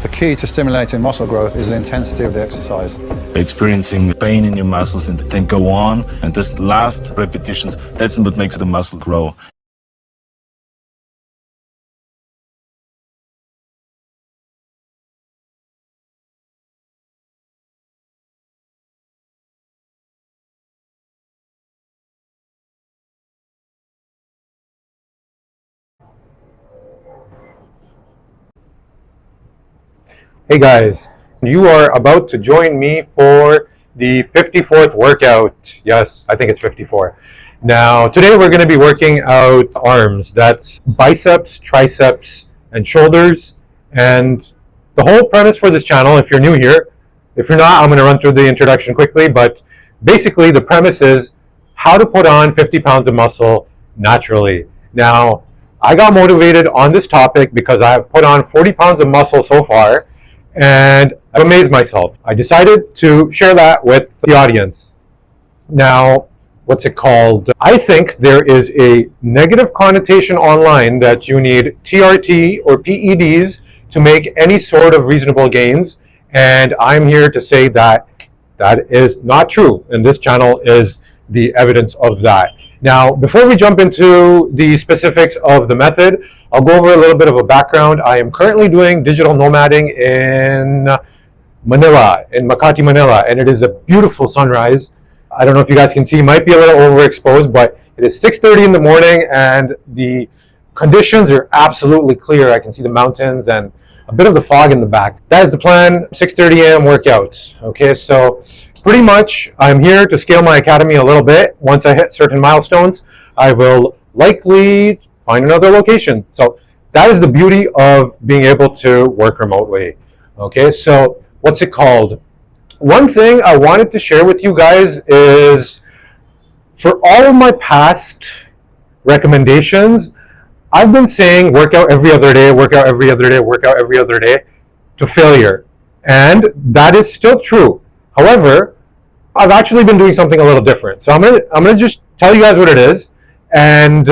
The key to stimulating muscle growth is the intensity of the exercise. Experiencing pain in your muscles and then go on, and this last repetitions, that's what makes the muscle grow. Hey guys, you are about to join me for the 54th workout. Yes, I think it's 54. Now, today we're going to be working out arms. That's biceps, triceps, and shoulders. And the whole premise for this channel, if you're new here, if you're not, I'm going to run through the introduction quickly, but basically the premise is how to put on 50 pounds of muscle naturally. Now, I got motivated on this topic because I have put on 40 pounds of muscle so far, and I've amazed myself. I decided to share that with the audience. Now, what's it called? I think there is a negative connotation online that you need TRT or PEDs to make any sort of reasonable gains, and I'm here to say that that is not true, and this channel is the evidence of that. Now, before we jump into the specifics of the method, I'll go over a little bit of a background. I am currently doing digital nomading in Manila, in Makati, Manila, and it is a beautiful sunrise. I don't know if you guys can see, it might be a little overexposed, but it is 6:30 in the morning and the conditions are absolutely clear. I can see the mountains and a bit of the fog in the back. That is the plan, 6:30 a.m. workout. Okay, so pretty much I'm here to scale my academy a little bit. Once I hit certain milestones, I will likely find another location. So that is the beauty of being able to work remotely. Okay, so what's it called? One thing I wanted to share with you guys is for all of my past recommendations, I've been saying work out every other day, work out every other day, work out every other day to failure. And that is still true. However, I've actually been doing something a little different. So I'm gonna just tell you guys what it is. And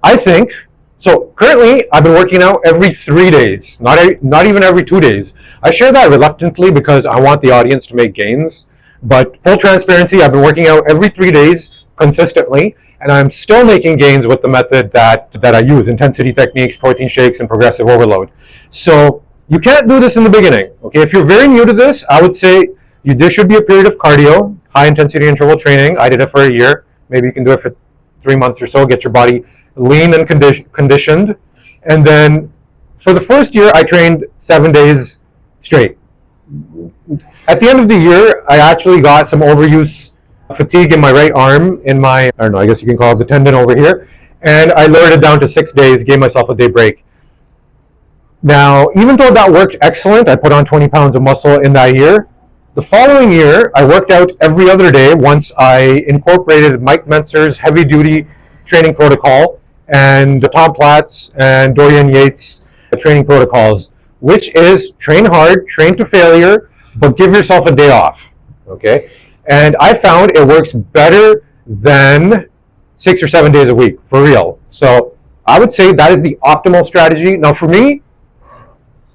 I think, so currently I've been working out every 3 days, not even every 2 days. I share that reluctantly because I want the audience to make gains, but full transparency, I've been working out every 3 days consistently, and I'm still making gains with the method that I use, intensity techniques, protein shakes, and progressive overload. So you can't do this in the beginning, okay? If you're very new to this, I would say there should be a period of cardio, high intensity interval training. I did it for a year. Maybe you can do it for 3 months or so, get your body lean and conditioned. And then for the first year, I trained 7 days straight. At the end of the year, I actually got some overuse fatigue in my right arm, in my, I don't know, I guess you can call it the tendon over here. And I lowered it down to 6 days, gave myself a day break. Now, even though that worked excellent, I put on 20 pounds of muscle in that year. The following year, I worked out every other day once I incorporated Mike Mentzer's heavy-duty training protocol and Tom Platt's and Dorian Yates' training protocols, which is train hard, train to failure, but give yourself a day off, okay? And I found it works better than 6 or 7 days a week, for real. So I would say that is the optimal strategy. Now for me,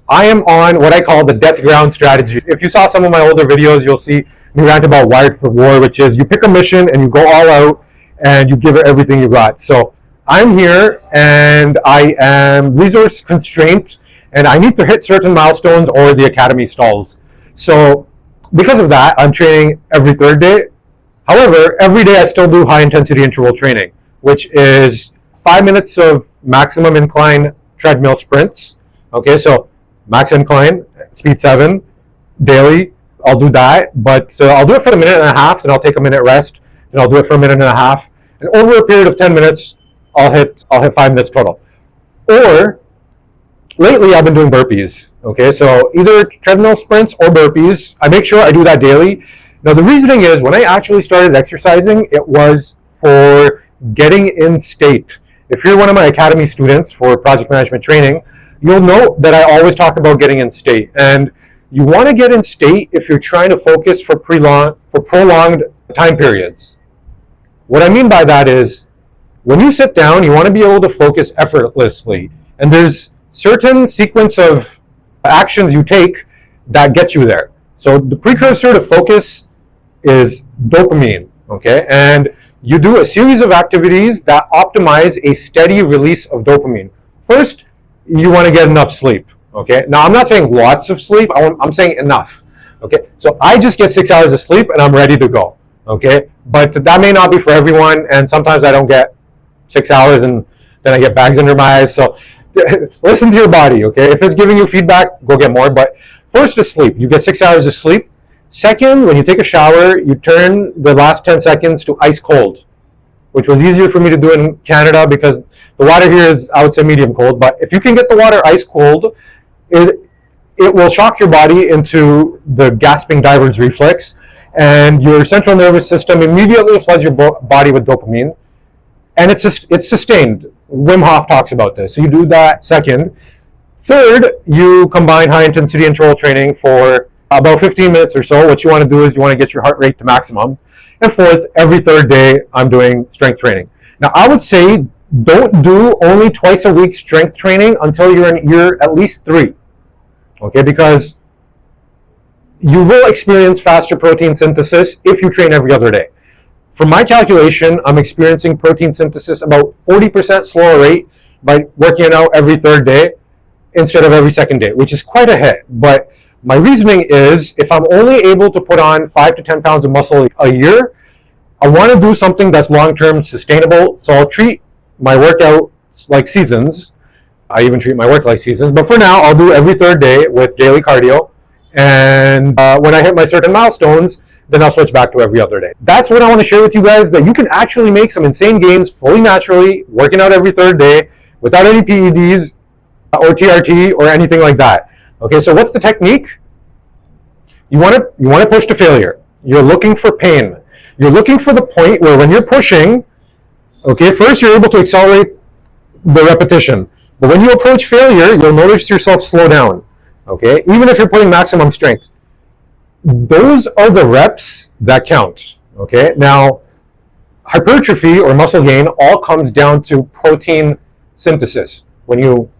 I am on what I call the death ground strategy. If you saw some of my older videos, you'll see me rant about Wired for War, which is you pick a mission and you go all out and you give it everything you got. So I'm here and I am resource constrained and I need to hit certain milestones or the academy stalls. So because of that, I'm training every third day. However, every day I still do high intensity interval training, which is 5 minutes of maximum incline treadmill sprints. Okay, so max incline, speed 7, daily. I'll do that, but I'll do it for a minute and a half, then I'll take a minute rest, then I'll do it for a minute and a half. And over a period of 10 minutes, I'll hit 5 minutes total. Or lately I've been doing burpees. Okay, so either treadmill sprints or burpees. I make sure I do that daily. Now the reasoning is when I actually started exercising, it was for getting in state. If you're one of my academy students for project management training, you'll know that I always talk about getting in state. And you want to get in state if you're trying to focus for prolonged time periods. What I mean by that is when you sit down, you want to be able to focus effortlessly. And there's certain sequence of actions you take that get you there. So the precursor to focus is dopamine, okay? And you do a series of activities that optimize a steady release of dopamine. First, you want to get enough sleep, okay? Now, I'm not saying lots of sleep, I'm saying enough, okay? So I just get 6 hours of sleep and I'm ready to go, okay? But that may not be for everyone, and sometimes I don't get 6 hours and then I get bags under my eyes. So listen to your body, okay? If it's giving you feedback, go get more. But first is sleep. You get 6 hours of sleep. Second, when you take a shower, you turn the last 10 seconds to ice cold, which was easier for me to do in Canada because the water here is, I would say, medium cold. But if you can get the water ice cold, it will shock your body into the gasping diver's reflex, and your central nervous system immediately floods your body with dopamine, and it's sustained. Wim Hof talks about this. So you do that second. Third, you combine high intensity interval training for about 15 minutes or so. What you want to do is you want to get your heart rate to maximum. And fourth, every third day, I'm doing strength training. Now, I would say don't do only twice a week strength training until you're in year at least 3. Okay, because you will experience faster protein synthesis if you train every other day. From my calculation, I'm experiencing protein synthesis about 40% slower rate by working out every third day instead of every second day, which is quite a hit. But my reasoning is if I'm only able to put on 5 to 10 pounds of muscle a year, I want to do something that's long-term sustainable. So I'll treat my workouts like seasons. I even treat my work like seasons. But for now, I'll do every third day with daily cardio. And when I hit my certain milestones, then I'll switch back to every other day. That's what I want to share with you guys, that you can actually make some insane gains fully naturally, working out every third day, without any PEDs or TRT or anything like that. Okay, so what's the technique? You want to push to failure. You're looking for pain. You're looking for the point where when you're pushing, okay, first you're able to accelerate the repetition. But when you approach failure, you'll notice yourself slow down. Okay, even if you're putting maximum strength. Those are the reps that count. Okay, now hypertrophy or muscle gain all comes down to protein synthesis. When you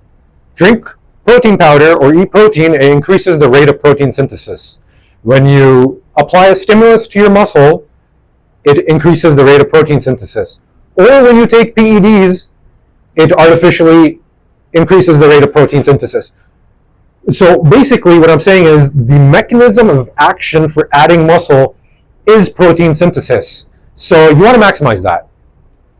drink protein powder or eat protein, it increases the rate of protein synthesis. When you apply a stimulus to your muscle, it increases the rate of protein synthesis. Or when you take PEDs, it artificially increases the rate of protein synthesis. So basically what I'm saying is the mechanism of action for adding muscle is protein synthesis. So you want to maximize that.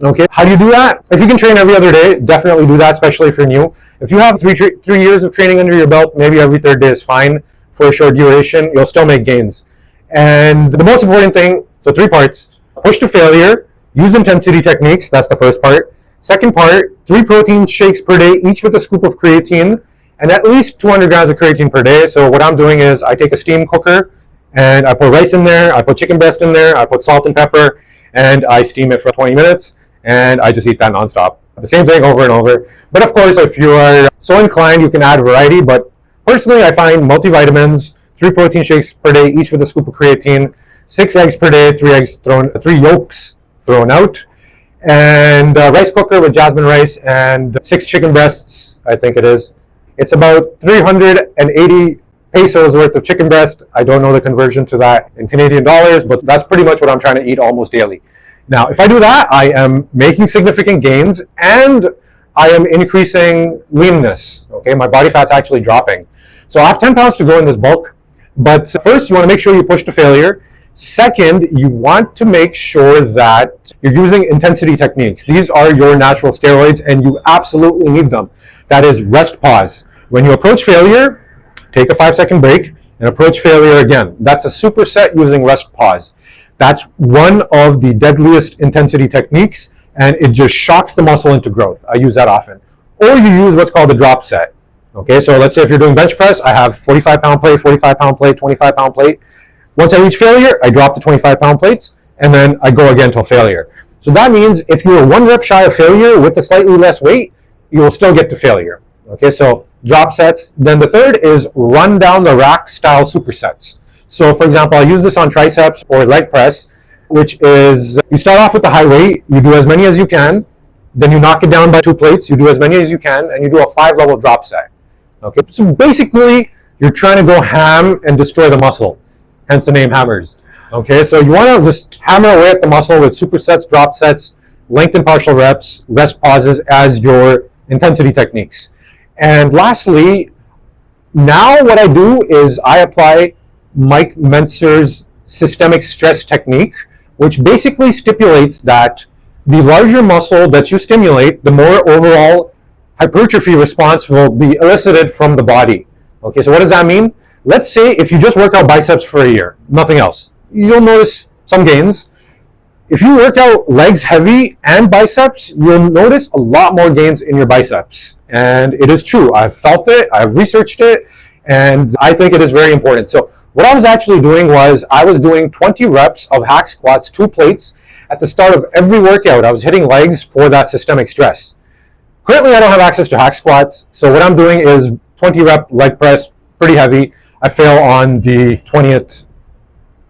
Okay, how do you do that? If you can train every other day, definitely do that, especially if you're new. If you have 3 years of training under your belt, maybe every third day is fine for a short duration. You'll still make gains. And the most important thing, so 3 parts: push to failure, use intensity techniques, that's the first part. Second part, 3 protein shakes per day, each with a scoop of creatine, and at least 200 grams of creatine per day. So what I'm doing is I take a steam cooker and I put rice in there, I put chicken breast in there, I put salt and pepper, and I steam it for 20 minutes, and I just eat that nonstop. The same thing over and over. But of course, if you are so inclined, you can add variety. But personally, I find multivitamins, 3 protein shakes per day, each with a scoop of creatine, 6 eggs per day, 3 yolks thrown out, and a rice cooker with jasmine rice, and 6 chicken breasts, I think it is. It's about 380 pesos worth of chicken breast. I don't know the conversion to that in Canadian dollars, but that's pretty much what I'm trying to eat almost daily. Now, if I do that, I am making significant gains and I am increasing leanness. Okay, my body fat's actually dropping. So I have 10 pounds to go in this bulk, but first you want to make sure you push to failure. Second, you want to make sure that you're using intensity techniques. These are your natural steroids and you absolutely need them. That is rest pause. When you approach failure, take a 5-second break and approach failure again. That's a superset using rest pause. That's one of the deadliest intensity techniques, and it just shocks the muscle into growth. I use that often. Or you use what's called the drop set. Okay, so let's say if you're doing bench press, I have 45-pound plate, 45-pound plate, 25-pound plate. Once I reach failure, I drop the 25-pound plates, and then I go again till failure. So that means if you're 1 rep shy of failure with the slightly less weight, you will still get to failure. Okay, so drop sets. Then the third is run down the rack style supersets. So for example, I'll use this on triceps or leg press, which is you start off with the high weight, you do as many as you can, then you knock it down by 2 plates, you do as many as you can, and you do a 5-level drop set. Okay, so basically, you're trying to go ham and destroy the muscle, hence the name hammers. Okay, so you want to just hammer away at the muscle with supersets, drop sets, lengthen partial reps, rest pauses as your intensity techniques. And lastly, now what I do is I apply Mike Mentzer's systemic stress technique, which basically stipulates that the larger muscle that you stimulate, the more overall hypertrophy response will be elicited from the body. Okay, so what does that mean? Let's say if you just work out biceps for a year, nothing else, you'll notice some gains. If you work out legs heavy and biceps, you'll notice a lot more gains in your biceps. And it is true. I've felt it, I've researched it, and I think it is very important. So what I was actually doing was I was doing 20 reps of hack squats, 2 plates, at the start of every workout. I was hitting legs for that systemic stress. Currently, I don't have access to hack squats, so what I'm doing is 20 rep leg press, pretty heavy. I fail on the 20th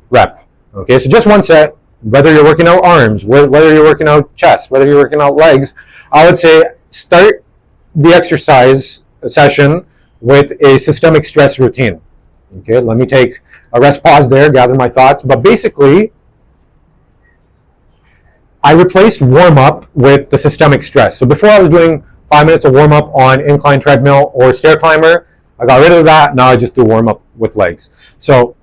rep. Okay, so just one set, whether you're working out arms, whether you're working out chest, whether you're working out legs, I would say start the exercise session with a systemic stress routine. Okay, let me take a rest pause there, gather my thoughts, but basically, I replaced warm-up with the systemic stress. So before I was doing 5 minutes of warm-up on incline treadmill or stair climber, I got rid of that. Now I just do warm-up with legs. So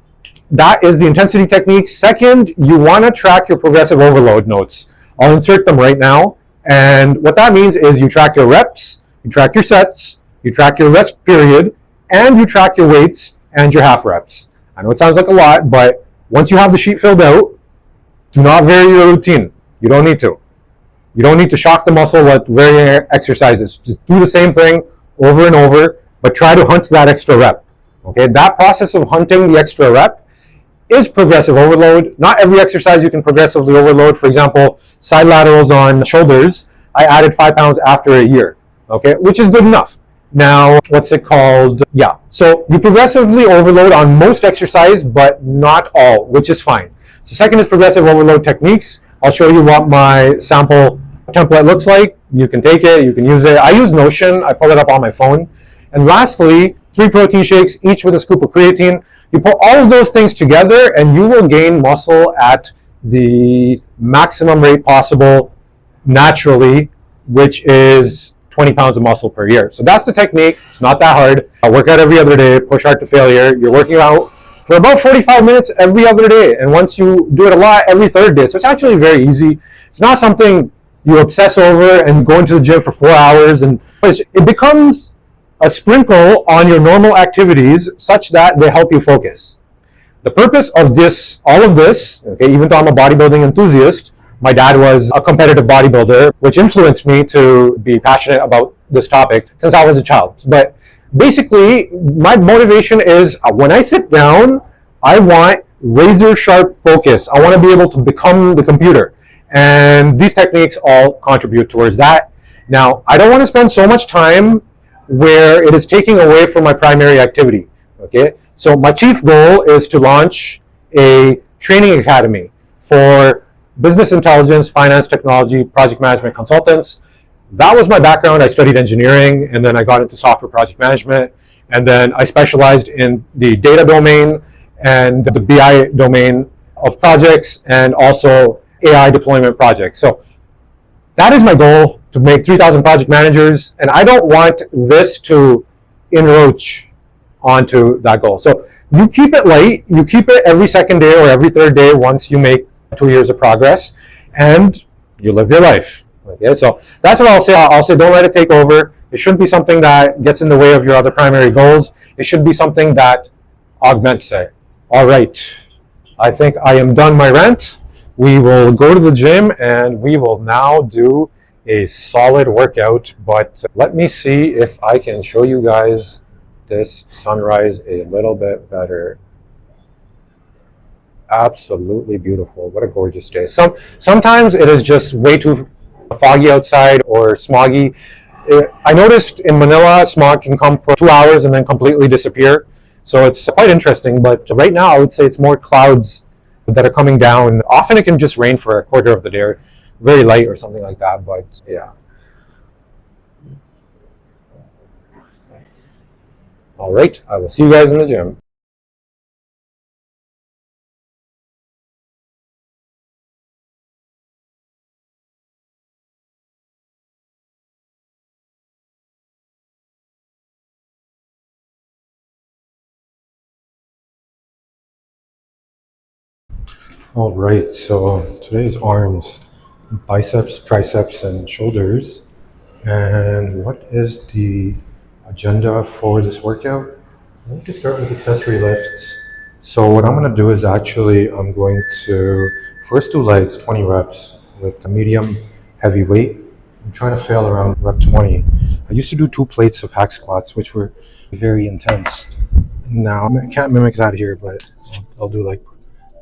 that is the intensity technique. Second, you want to track your progressive overload notes. I'll insert them right now. And what that means is you track your reps, you track your sets, you track your rest period, and you track your weights and your half reps. I know it sounds like a lot, but once you have the sheet filled out, do not vary your routine. You don't need to. You don't need to shock the muscle with varying exercises. Just do the same thing over and over, but try to hunt that extra rep. Okay, that process of hunting the extra rep is progressive overload. Not every exercise you can progressively overload. For example, side laterals on shoulders, I added 5 pounds after a year, okay, which is good enough. Now, what's it called? Yeah, so you progressively overload on most exercise, but not all, which is fine. So second is progressive overload techniques. I'll show you what my sample template looks like. You can take it, you can use it. I use Notion, I pull it up on my phone. And lastly, 3 protein shakes, each with a scoop of creatine. You put all of those things together and you will gain muscle at the maximum rate possible naturally, which is 20 pounds of muscle per year. So that's the technique. It's not that hard. I work out every other day, push hard to failure. You're working out for about 45 minutes every other day. And once you do it a lot, every third day. So it's actually very easy. It's not something you obsess over and go into the gym for 4 hours. And it becomes a sprinkle on your normal activities such that they help you focus. The purpose of this, all of this, okay, even though I'm a bodybuilding enthusiast, my dad was a competitive bodybuilder, which influenced me to be passionate about this topic since I was a child. But basically, my motivation is when I sit down, I want razor sharp focus. I want to be able to become the computer. And these techniques all contribute towards that. Now, I don't want to spend so much time where it is taking away from my primary activity. Okay, so my chief goal is to launch a training academy for business intelligence, finance, technology, project management consultants. That was my background. I studied engineering, and then I got into software project management, and then I specialized in the data domain and the BI domain of projects, and also AI deployment projects. So that is my goal, to make 3,000 project managers, and I don't want this to encroach onto that goal. So you keep it light, you keep it every second day or every third day once you make 2 years of progress, and you live your life. Okay, so that's what I'll say. I'll say don't let it take over. It shouldn't be something that gets in the way of your other primary goals. It should be something that augments it. All right, I think I am done my rant. We will go to the gym and we will now do a solid workout, but let me see if I can show you guys this sunrise a little bit better. Absolutely beautiful. What a gorgeous day. Sometimes it is just way too foggy outside or smoggy. I noticed in Manila, smog can come for 2 hours and then completely disappear. So it's quite interesting, but right now I would say it's more clouds that are coming down. Often it can just rain for a quarter of the day, very light or something like that, but yeah. All right, I will see you guys in the gym. All right, so today's arms, biceps, triceps, and shoulders. And what is the agenda for this workout? I need to start with accessory lifts. So what I'm going to do is actually I'm going to first do legs, 20 reps with a medium heavy weight. I'm trying to fail around rep 20. I used to do 2 plates of hack squats, which were very intense. Now I can't mimic that here, but I'll do like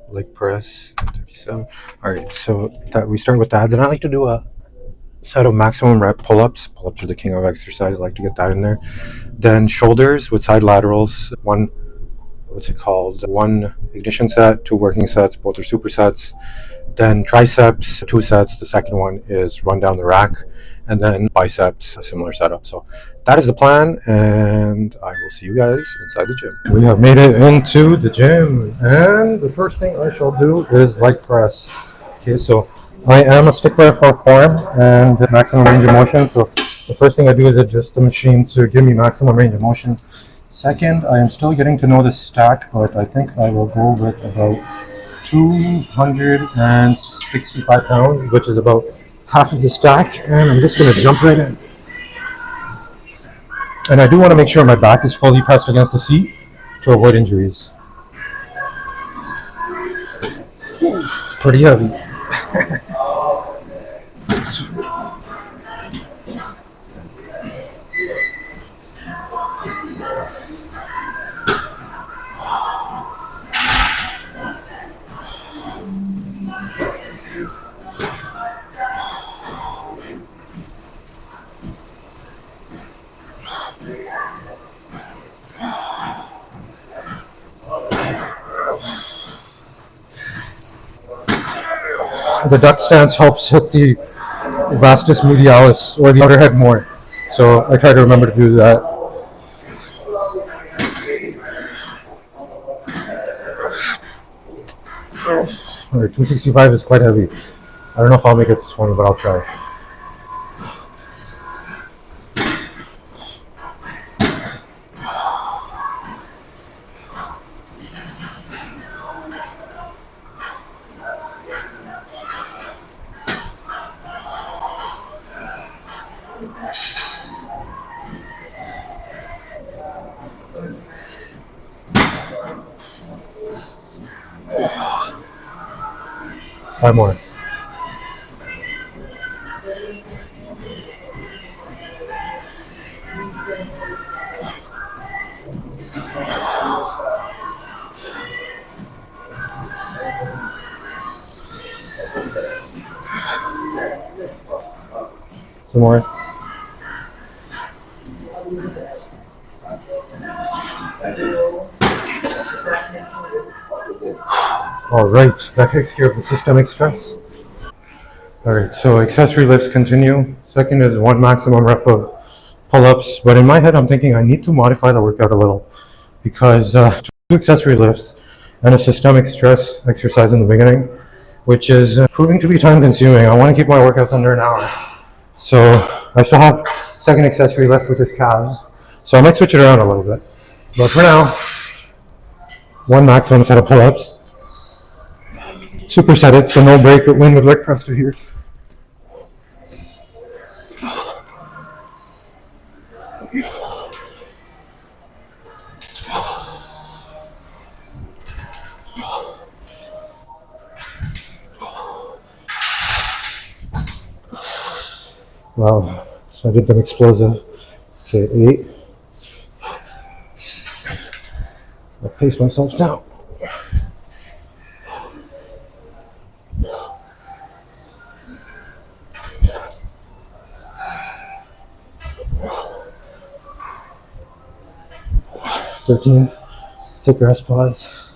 leg press. 37. All right, so that we start with that. Then I like to do a set of maximum rep pull-ups. Pull-ups are the king of exercise. I like to get that in there. Then shoulders with side laterals. One, what's it called? One ignition set, 2 working sets. Both are supersets. Then triceps, 2 sets. The second one is run down the rack. And then biceps, a similar setup. So that is the plan, and I will see you guys inside the gym. We have made it into the gym, and the first thing I shall do is leg press. Okay, so I am a stickler for form and maximum range of motion. So the first thing I do is adjust the machine to give me maximum range of motion. Second, I am still getting to know the stack, but I think I will go with about 265 pounds, which is about half of the stack, and I'm just going to jump right in. And I do want to make sure my back is fully pressed against the seat to avoid injuries. Pretty heavy. 'The duck stance helps hit the vastus medialis, or the outer head, more. So I try to remember to do that. All right, 265 is quite heavy. I don't know if I'll make it to 20, but I'll try. Five more. Some more. All right, that takes care of the systemic stress. All right, so accessory lifts continue. Second is 1 maximum rep of pull-ups, but in my head I'm thinking I need to modify the workout a little, because 2 accessory lifts and a systemic stress exercise in the beginning, which is proving to be time consuming. I want to keep my workouts under an hour. So I still have second accessory lift, which is calves. So I might switch it around a little bit. But for now, 1 maximum set of pull-ups. Superset it, so no break, but win with leg press to here. Wow, so I did them explosive. Okay, 8. I'll pace myself now. 13. Take a rest pause.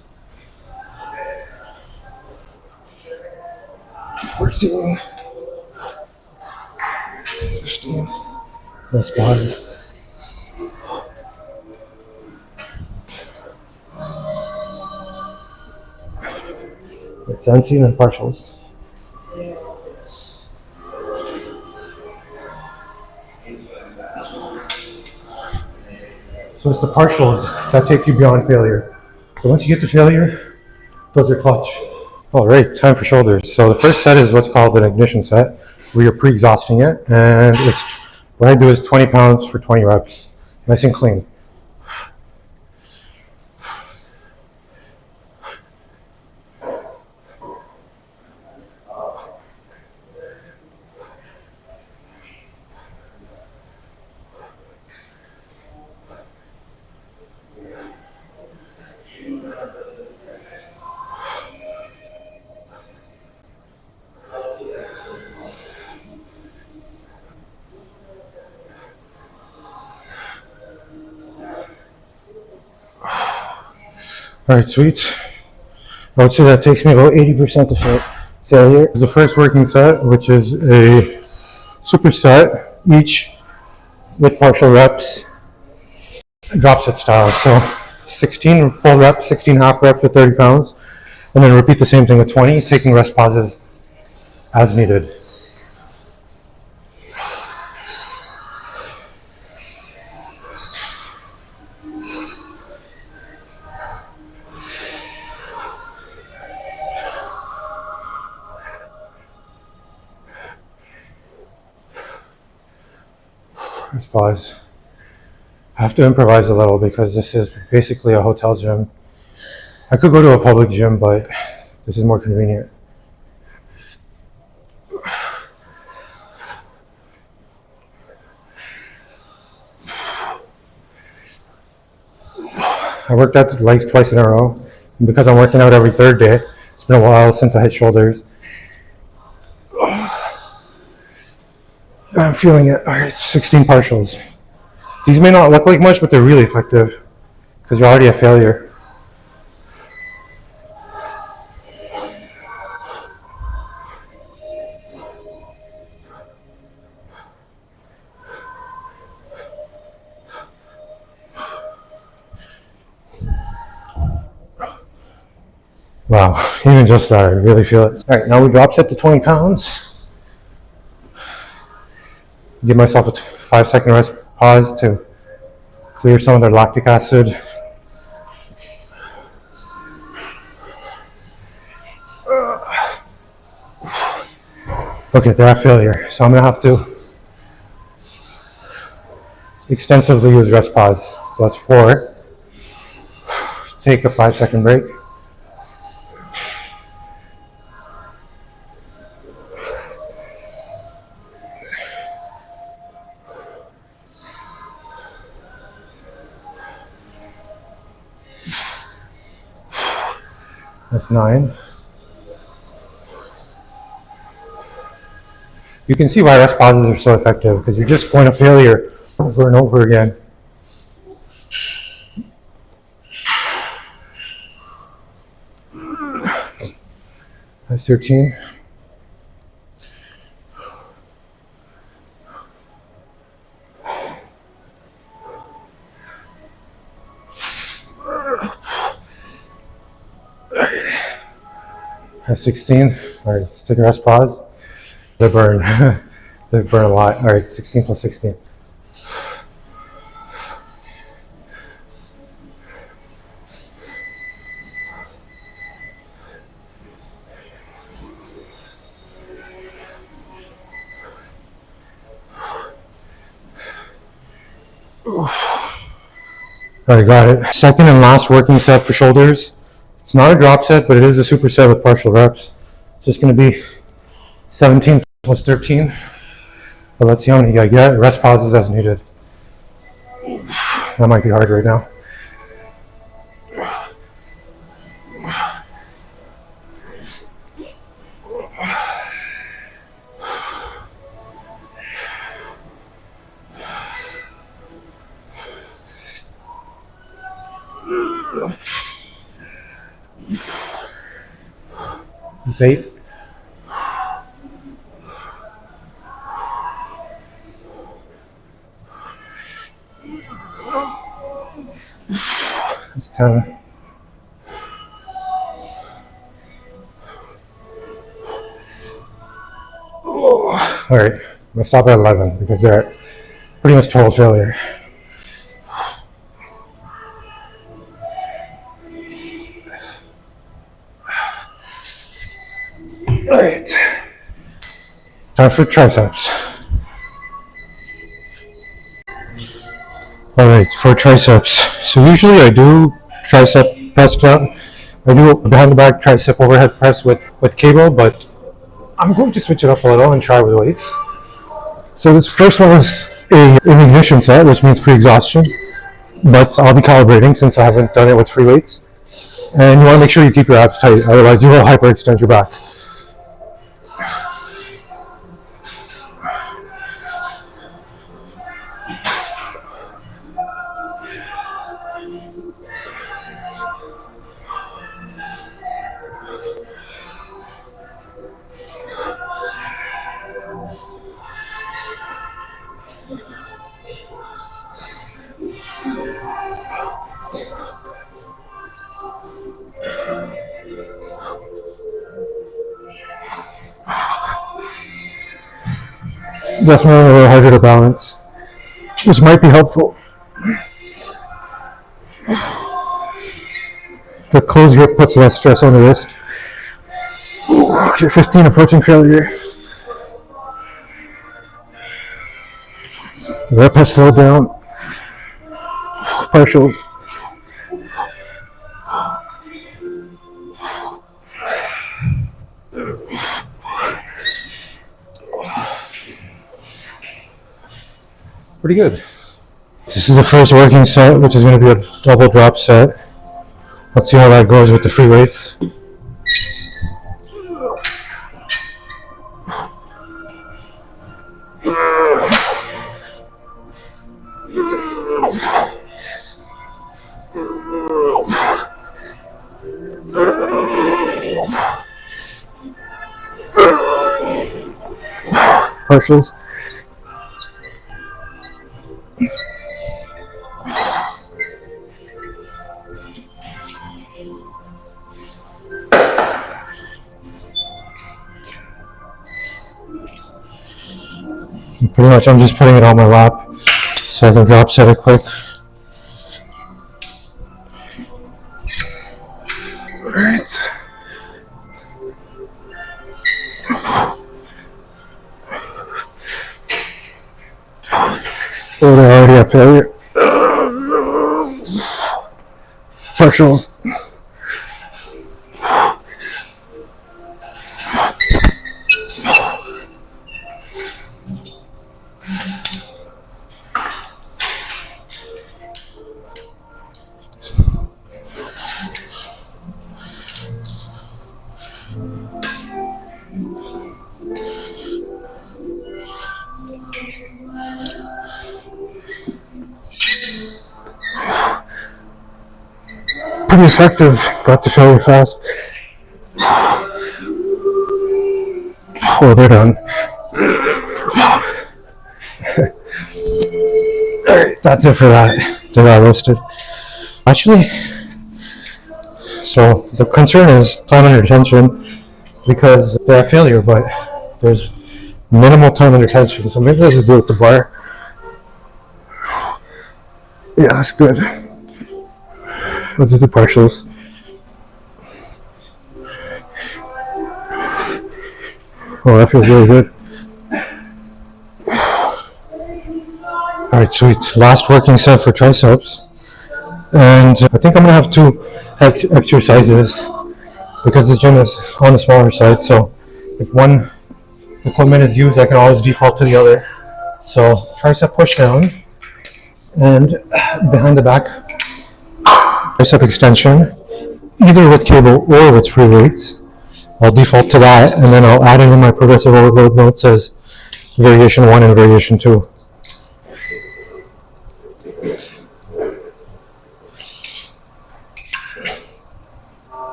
14. 15. Rest pause. It's 17 and partials. So it's the partials that take you beyond failure. So once you get to failure, those are clutch. All right, time for shoulders. So the first set is what's called an ignition set, where you're pre-exhausting it, and it's what I do is 20 pounds for 20 reps, nice and clean. All right, sweet. I would say that takes me about 80% to failure. This is the first working set, which is a superset, each with partial reps, drop set style. So 16 full reps, 16 half reps with 30 pounds, and then repeat the same thing with 20, taking rest pauses as needed. Rest pause. I have to improvise a little because this is basically a hotel gym. I could go to a public gym, but this is more convenient. I worked out the legs twice in a row. And because I'm working out every third day, it's been a while since I hit shoulders. I'm feeling it. All right, 16 partials. These may not look like much, but they're really effective because you're already a failure. Wow, even just that, I really feel it. All right, now we drop set to 20 pounds. Give myself a 5-second rest pause to clear some of their lactic acid. Okay, they're at failure, so I'm gonna have to extensively use rest pause. So that's 4. Take a 5-second break. That's 9. You can see why rest pauses are so effective because you're just going to failure over and over again. That's 13. That's 16. All right, let's take a rest pause. They burn. They burn a lot. All right, 16 plus 16. All right, got it. Second and last working set for shoulders. It's not a drop set, but it is a superset with partial reps. It's just going to be 17 plus 13. But let's see how many I get. Rest pauses as needed. That might be hard right now. It's 8. It's 10. All right, I'm gonna stop at 11 because they're pretty much total failure. All right, time for triceps. All right, for triceps. So usually I do tricep press club. I do behind the back tricep overhead press with cable, but I'm going to switch it up a little and try with weights. So this first one is an ignition set, which means pre-exhaustion, but I'll be calibrating since I haven't done it with free weights. And you want to make sure you keep your abs tight, otherwise you will hyperextend your back. Definitely a little harder to balance. This might be helpful. The closed grip puts less stress on the wrist. Okay, 15 approaching failure. The rep has slowed down. Partials. Pretty good. This is the first working set, which is going to be a double drop set. Let's see how that goes with the free weights. Partials. Pretty much I'm just putting it on my lap so I can drop set it quick. Alright. Oh, they're already at failure. Partials. Pretty effective. Got to failure fast. Oh, they're done. Alright, that's it for that. They got roasted. Actually, so the concern is time under tension because they're at failure, but there's minimal time under tension. So maybe let's just do it with the bar. Yeah, that's good. Let's do the partials. Oh, that feels really good. Alright, sweet. Last working set for triceps. And I think I'm going to have two exercises because this gym is on the smaller side. So if one equipment is used, I can always default to the other. So tricep push down and behind the back tricep extension, either with cable or with free weights. I'll default to that, and then I'll add in my progressive overload notes as variation 1 and variation 2.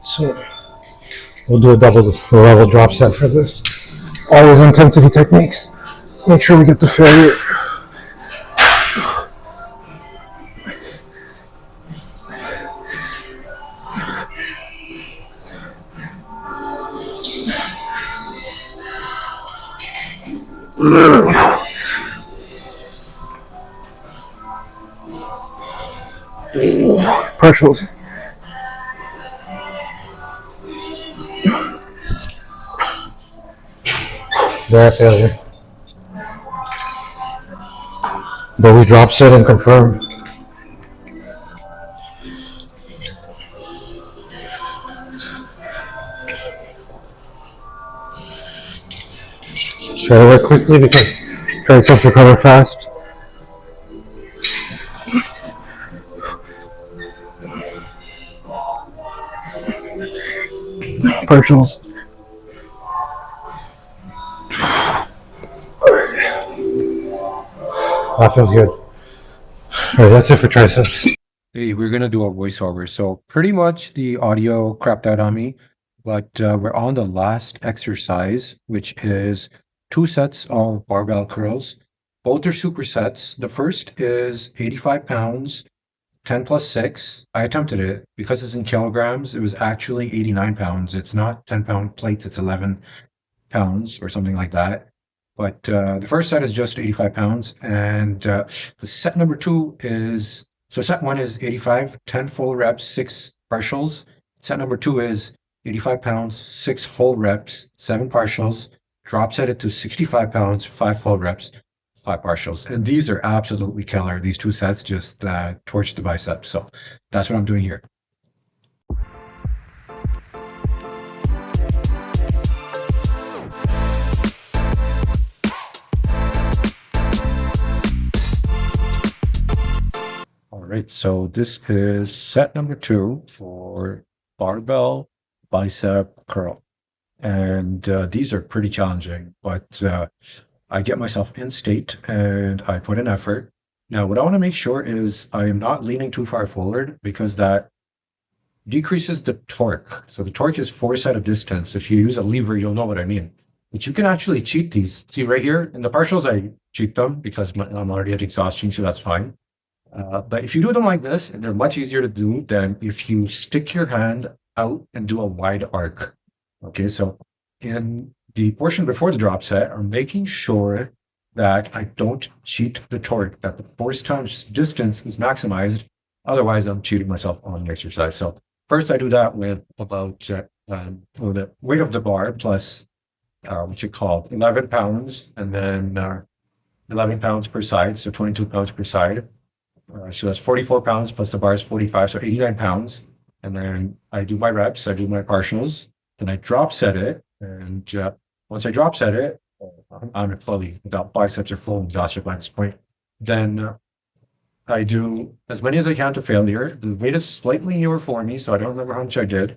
So we'll do a double level drop set for this. Always intensity techniques. Make sure we get the failure. Partials. There, failure. But we drop set and confirm. Try to work quickly because triceps recover fast. Partials. That feels good. Alright, that's it for triceps. Hey, we're gonna do a voiceover. So pretty much the audio crapped out on me, but we're on the last exercise, which is 2 sets of barbell curls. Both are supersets. The first is 85 pounds, 10 plus 6. I attempted it. Because it's in kilograms, it was actually 89 pounds. It's not 10-pound plates, it's 11 pounds or something like that. But the first set is just 85 pounds. And the set number 2 is, so set 1 is 85, 10 full reps, 6 partials. Set number 2 is 85 pounds, 6 full reps, 7 partials. Drop set it to 65 pounds, 5 full reps, 5 partials. And these are absolutely killer. These 2 sets just torch the biceps. So that's what I'm doing here. All right, so this is set number 2 for barbell bicep curl. And these are pretty challenging, but I get myself in state and I put in effort. Now, what I want to make sure is I am not leaning too far forward because that decreases the torque. So the torque is force out of distance. If you use a lever, you'll know what I mean. But you can actually cheat these. See right here in the partials, I cheat them because I'm already at exhaustion, so that's fine. But if you do them like this, they're much easier to do than if you stick your hand out and do a wide arc. Okay, so in the portion before the drop set, I'm making sure that I don't cheat the torque, that the force times distance is maximized. Otherwise, I'm cheating myself on the exercise. So first I do that with about the weight of the bar plus what you call 11 pounds, and then 11 pounds per side, so 22 pounds per side. So that's 44 pounds plus the bar is 45, so 89 pounds. And then I do my reps, I do my partials, then I drop set it. And once I drop set it, I'm fully, without biceps or full exhausted by this point, then I do as many as I can to failure. The weight is slightly newer for me, so I don't remember how much I did.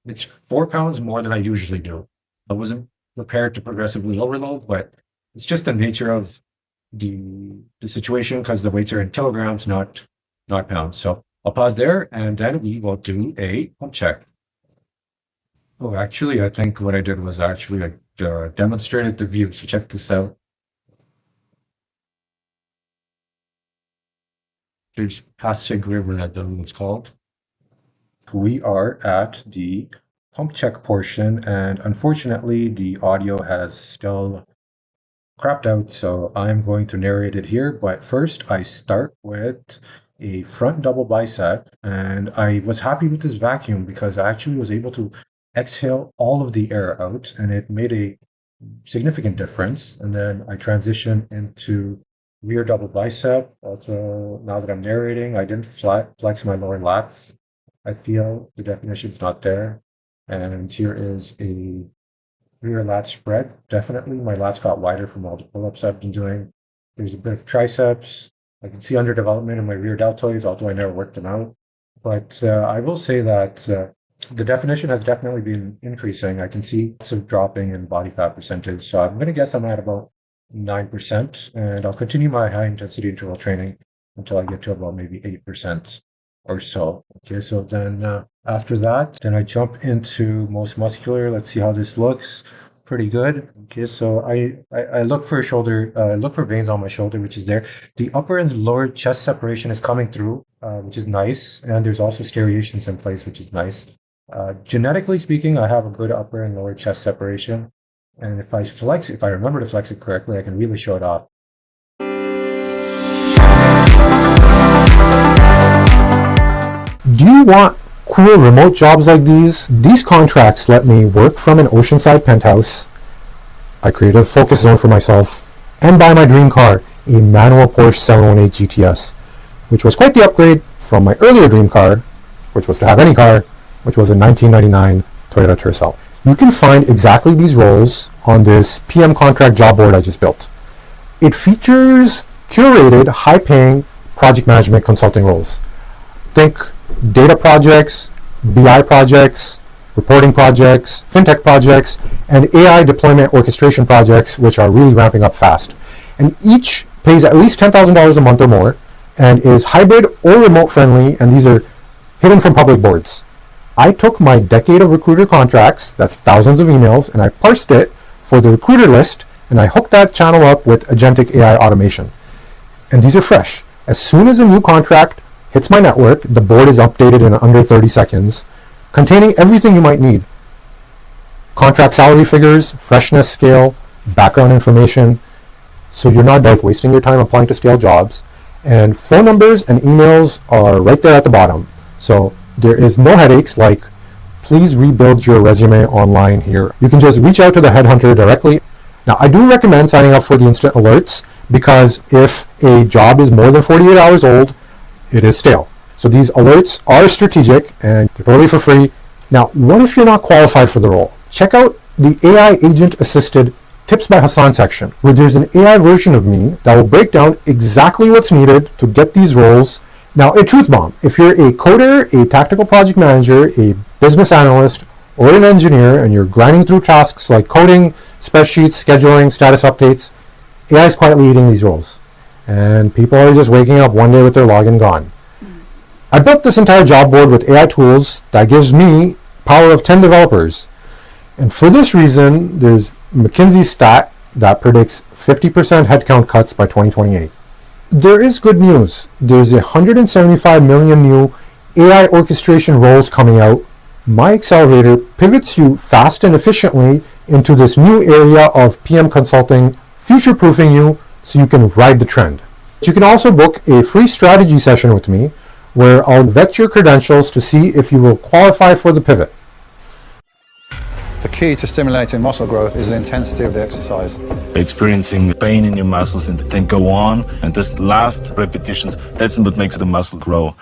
It's 4 pounds more than I usually do. I wasn't prepared to progressively overload, but it's just the nature of the situation because the weights are in kilograms, not pounds. So I'll pause there and then we will do a pump check. Oh, actually, I think what I did was actually I demonstrated the view. So check this out. There's Pasig River, I don't know what it's called. We are at the pump check portion, and unfortunately, the audio has still crapped out, so I'm going to narrate it here. But first, I start with a front double bicep, and I was happy with this vacuum because I actually was able to exhale all of the air out, and it made a significant difference. And then I transition into rear double bicep. Also, now that I'm narrating, I didn't flex my lower lats. I feel the definition's not there. And here is a rear lat spread. Definitely my lats got wider from all the pull-ups I've been doing. There's a bit of triceps. I can see underdevelopment in my rear deltoids, although I never worked them out. But I will say that the definition has definitely been increasing. I can see some dropping in body fat percentage. So I'm going to guess I'm at about 9%, and I'll continue my high intensity interval training until I get to about maybe 8% or so. Okay, so then after that, then I jump into most muscular. Let's see how this looks. Pretty good. Okay, so I look for shoulder, look for veins on my shoulder, which is there. The upper and lower chest separation is coming through, which is nice. And there's also striations in place, which is nice. Genetically speaking, I have a good upper and lower chest separation. And if I remember to flex it correctly, I can really show it off. Do you want cool remote jobs like these? These contracts let me work from an oceanside penthouse. I created a focus zone for myself and buy my dream car, a manual Porsche 718 GTS, which was quite the upgrade from my earlier dream car, which was to have any car, which was a 1999 Toyota Tercel. You can find exactly these roles on this PM contract job board I just built. It features curated, high-paying project management consulting roles. Think data projects, BI projects, reporting projects, fintech projects, and AI deployment orchestration projects, which are really ramping up fast. And each pays at least $10,000 a month or more and is hybrid or remote friendly, and these are hidden from public boards. I took my decade of recruiter contracts, that's thousands of emails, and I parsed it for the recruiter list, and I hooked that channel up with agentic AI automation. And these are fresh. As soon as a new contract hits my network, the board is updated in under 30 seconds, containing everything you might need. Contract salary figures, freshness scale, background information, so you're not like wasting your time applying to stale jobs. And phone numbers and emails are right there at the bottom. So there is no headaches like, please rebuild your resume online here. You can just reach out to the headhunter directly. Now, I do recommend signing up for the instant alerts, because if a job is more than 48 hours old, it is stale. So these alerts are strategic and they're totally for free. Now, what if you're not qualified for the role? Check out the AI agent assisted Tips by Hassan section, where there's an AI version of me that will break down exactly what's needed to get these roles. Now, a truth bomb: if you're a coder, a tactical project manager, a business analyst, or an engineer, and you're grinding through tasks like coding, spreadsheets, scheduling, status updates, AI is quietly eating these roles. And people are just waking up one day with their login gone. I built this entire job board with AI tools that gives me power of 10 developers. And for this reason, there's McKinsey's stat that predicts 50% headcount cuts by 2028. There is good news. There's 175 million new AI orchestration roles coming out. My accelerator pivots you fast and efficiently into this new area of PM consulting, future-proofing you so you can ride the trend. You can also book a free strategy session with me where I'll vet your credentials to see if you will qualify for the pivot. The key to stimulating muscle growth is the intensity of the exercise. Experiencing pain in your muscles and then go on, and this last repetitions, that's what makes the muscle grow.